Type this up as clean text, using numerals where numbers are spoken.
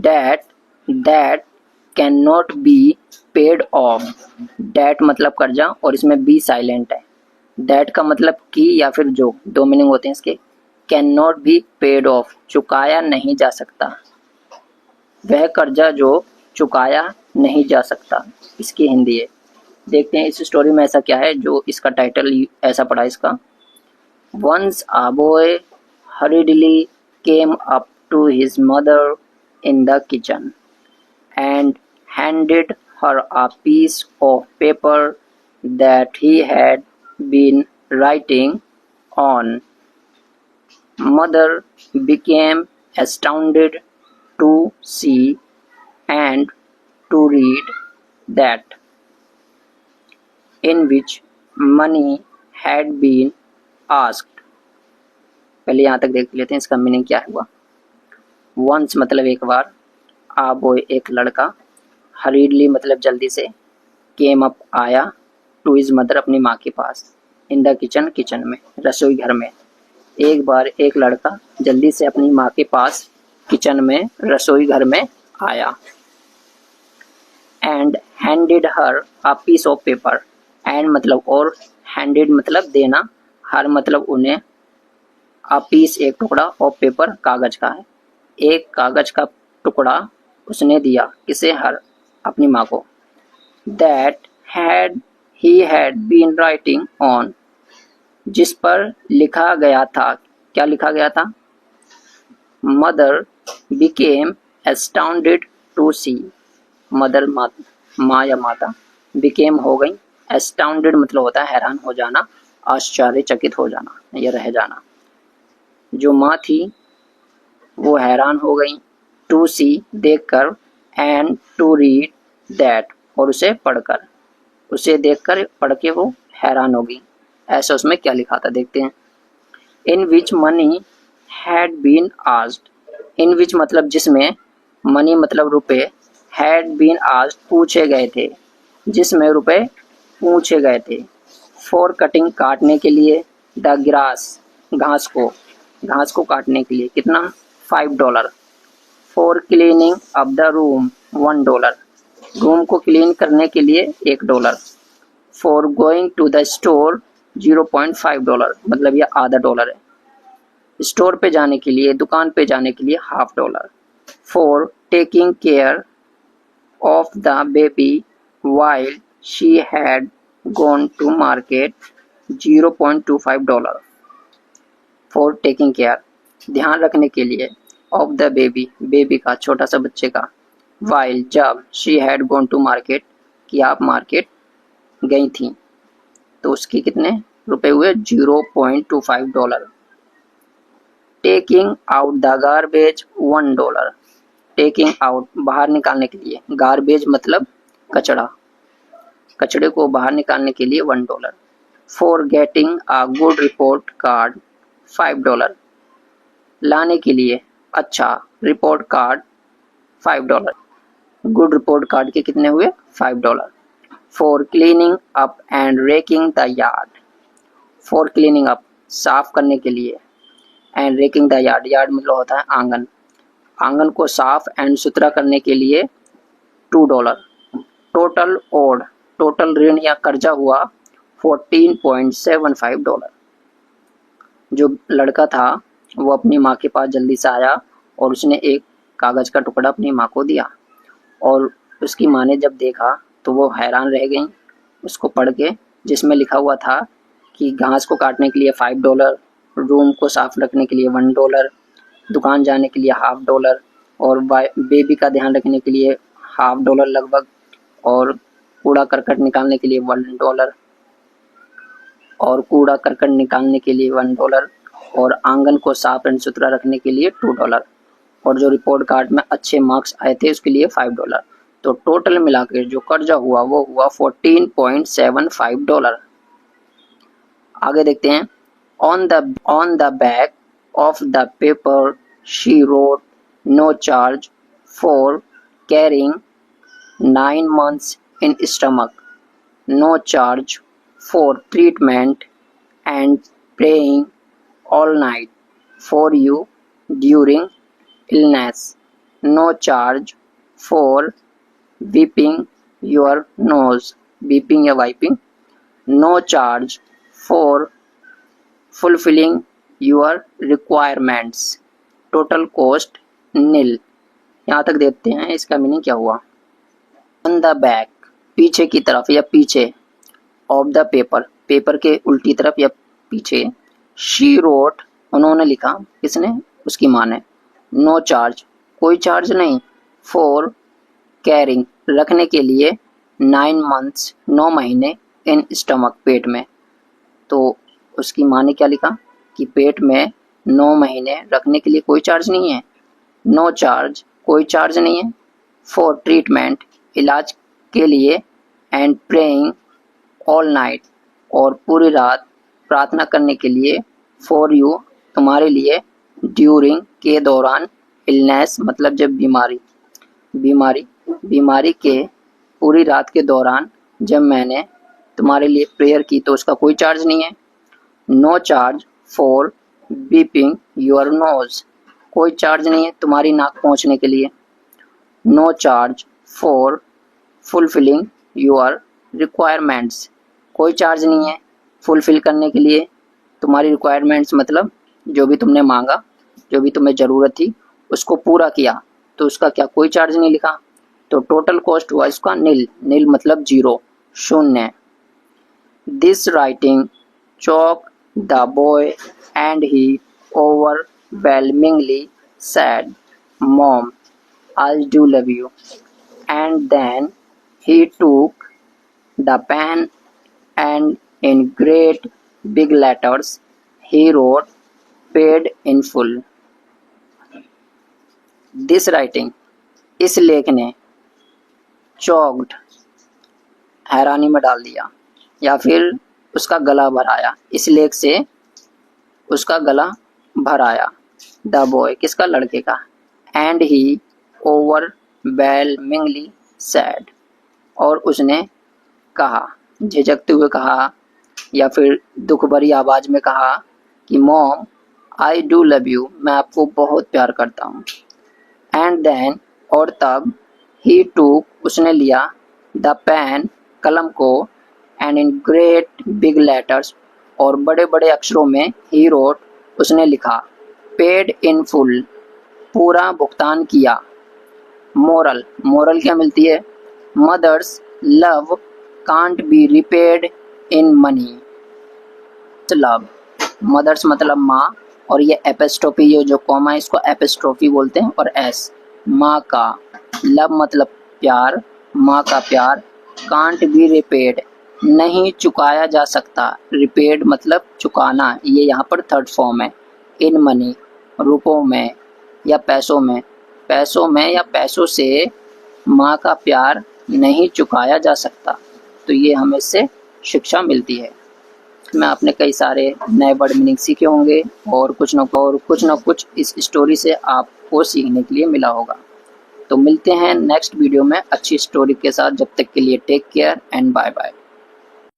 Date that can not be paid off. Debt मतलब कर्जा और इसमें बी साइलेंट है। दैट का मतलब कि या फिर जो, दो मीनिंग होते हैं इसके। Can not be paid of, चुकाया नहीं जा सकता, वह कर्जा जो चुकाया नहीं जा सकता, इसकी हिंदी है। देखते हैं इस स्टोरी में ऐसा क्या है जो इसका टाइटल ऐसा पड़ा इसका। Once a boy hurriedly came up to his mother in the kitchen and handed her a piece of paper that he had been writing on. Mother became astounded to see and to read that in which money had been asked. पहले यहाँ तक देख लेते हैं इसका meaning क्या हुआ। Once मतलब एक बार, आ बॉय एक लड़का, हरीडली मतलब जल्दी से, केम अप आया, टू हिज मदर अपनी माँ के पास, इन द किचन किचन में, रसोई घर में। एक बार एक लड़का जल्दी से अपनी माँ के पास किचन में रसोई घर में आया। And handed her a piece of paper. And मतलब और, हैंडेड मतलब देना, हर मतलब उन्हें, अ पीस एक टुकड़ा, ऑफ पेपर कागज का है, एक कागज का टुकड़ा उसने दिया, किसे, हर, अपनी माँ को। That had he had been writing on, जिस पर लिखा गया था, क्या लिखा गया था। Mother became astounded to see, mother माँ या माता, बिकेम हो गई, एस्टाउंडेड मतलब होता है हैरान हो जाना, आश्चर्यचकित हो जाना या रह जाना। जो माँ थी वो हैरान हो गई, टू सी देखकर, एंड टू रीड दैट और उसे पढ़कर, उसे देखकर पढ़ के वो हैरान होगी। ऐसा उसमें क्या लिखा था देखते हैं। In which money had been asked, in which मतलब जिसमें, मनी मतलब रुपए, हैड बीन आस्क्ड पूछे गए थे, जिसमें रुपए पूछे गए थे। फॉर कटिंग काटने के लिए, द ग्रास घास को काटने के लिए, कितना, $5। For cleaning up the room, $1, room को क्लीन करने के लिए $1। For going to the store, $0.5 मतलब यह $0.50 है, स्टोर पे जाने के लिए, दुकान पे जाने के लिए $0.50। For taking care of the baby while she had gone to market, $0.25। For taking care ध्यान रखने के लिए, ऑफ द बेबी बेबी का, छोटा सा बच्चे का, वाइल जब, she had gone to market कि आप मार्केट गई थी, तो उसके कितने रुपए हुए, $0.25। Taking out the garbage, $1। Taking out बाहर निकालने के लिए, गार्बेज मतलब कचड़ा, कचड़े को बाहर निकालने के लिए $1। For getting a good report card, $5। लाने के लिए अच्छा report card, $5। Good report card के कितने हुए, $5। For cleaning up and racking the yard, for cleaning up साफ करने के लिए, and racking the yard, yard मतलब होता है आंगन, आंगन को साफ एंड सुथरा करने के लिए $2। टोटल ओड, टोटल ऋण या कर्जा हुआ $14.75। जो लड़का था वो अपनी माँ के पास जल्दी से आया और उसने एक कागज का टुकड़ा अपनी माँ को दिया, और उसकी माँ ने जब देखा तो वो हैरान रह गई उसको पढ़ के, जिसमें लिखा हुआ था कि घास को काटने के लिए $5, रूम को साफ रखने के लिए $1, दुकान जाने के लिए $0.50 और बेबी का ध्यान रखने के लिए $0.50 लगभग, और कूड़ा करकट निकालने के लिए $1 और कूड़ा करकट निकालने के लिए $1 और आंगन को साफ एंड सुथरा रखने के लिए $2 और जो रिपोर्ट कार्ड में अच्छे मार्क्स आए थे उसके लिए $5। तो टोटल मिलाकर जो कर्जा हुआ वो हुआ $14.75। आगे देखते हैं। On the back of the paper she wrote no charge for carrying 9 months in stomach, no charge for treatment and praying all night for you during illness, no charge for weeping your nose, weeping या wiping, no charge for fulfilling your requirements, total cost nil. यहाँ तक देखते हैं इसका meaning क्या हुआ। On the back, पीछे की तरफ या पीछे, ऑफ द पेपर, पेपर के उल्टी तरफ या पीछे, शी रोट, उन्होंने लिखा, किसने, उसकी माँ ने, नो चार्ज, कोई चार्ज नहीं, फॉर कैरिंग, रखने के लिए, 9 months, 9 महीने, इन स्टमक, पेट में। तो उसकी माँ ने क्या लिखा कि पेट में 9 महीने रखने के लिए कोई चार्ज नहीं है, नो चार्ज, कोई चार्ज नहीं है, फॉर ट्रीटमेंट, इलाज के लिए, एंड प्रेइंग ऑल नाइट, और पूरी रात प्रार्थना करने के लिए, फॉर यू, तुम्हारे लिए, ड्यूरिंग, के दौरान, इलनेस मतलब जब बीमारी के पूरी रात के दौरान जब मैंने तुम्हारे लिए प्रेयर की तो उसका कोई चार्ज नहीं है। No charge for beeping your nose, कोई चार्ज नहीं है तुम्हारी नाक पहुँचने के लिए। No charge for fulfilling your requirements, कोई चार्ज नहीं है फुलफिल करने के लिए तुम्हारी रिक्वायरमेंट्स, मतलब जो भी तुमने मांगा, जो भी तुम्हें ज़रूरत थी उसको पूरा किया, तो उसका क्या, कोई चार्ज नहीं लिखा। तो टोटल कॉस्ट हुआ इसका नील, नील मतलब जीरो, शून्य। This writing Chowk the boy and he overwhelmingly said, Mom, I do love you. And then he took the pen and in great big letters he wrote, paid in full. This writing, इस लेख ने, चौक्ड, हैरानी में डाल दिया या फिर उसका गला भराया, इस लेख से उसका गला भराया, द बॉय, किसका, लड़के का, एंड ही ओवरवेलमिंगली सैड, और उसने कहा, झिझकते हुए कहा या फिर दुख भरी आवाज़ में कहा कि mom I do love you, मैं आपको बहुत प्यार करता हूँ। एंड देन, और तब, ही टूक, उसने लिया, द पेन, कलम को, and in great big letters, और बड़े बड़े अक्षरों में, ही रोट, उसने लिखा, पेड इन फुल, पूरा भुगतान किया। मोरल, मोरल क्या मिलती है, mother's love can't be repaid in money. Love, mother's मतलब माँ, और ये एपिस्ट्रोफी, जो कॉमा है इसको एपिस्ट्रोफी बोलते हैं, और एस, माँ का, लव मतलब प्यार, माँ का प्यार, कांट बी रिपेड, नहीं चुकाया जा सकता, रिपेड मतलब चुकाना, ये यहाँ पर थर्ड फॉर्म है, इन मनी, रुपयों में या पैसों में, पैसों में या पैसों से माँ का प्यार नहीं चुकाया जा सकता। तो ये हमें इससे शिक्षा मिलती है। में आपने कई सारे नए वर्ड मीनिंग सीखे होंगे और कुछ न कुछ इस स्टोरी से आपको सीखने के लिए मिला होगा। तो मिलते हैं नेक्स्ट वीडियो में अच्छी स्टोरी के साथ, जब तक के लिए take care and bye bye.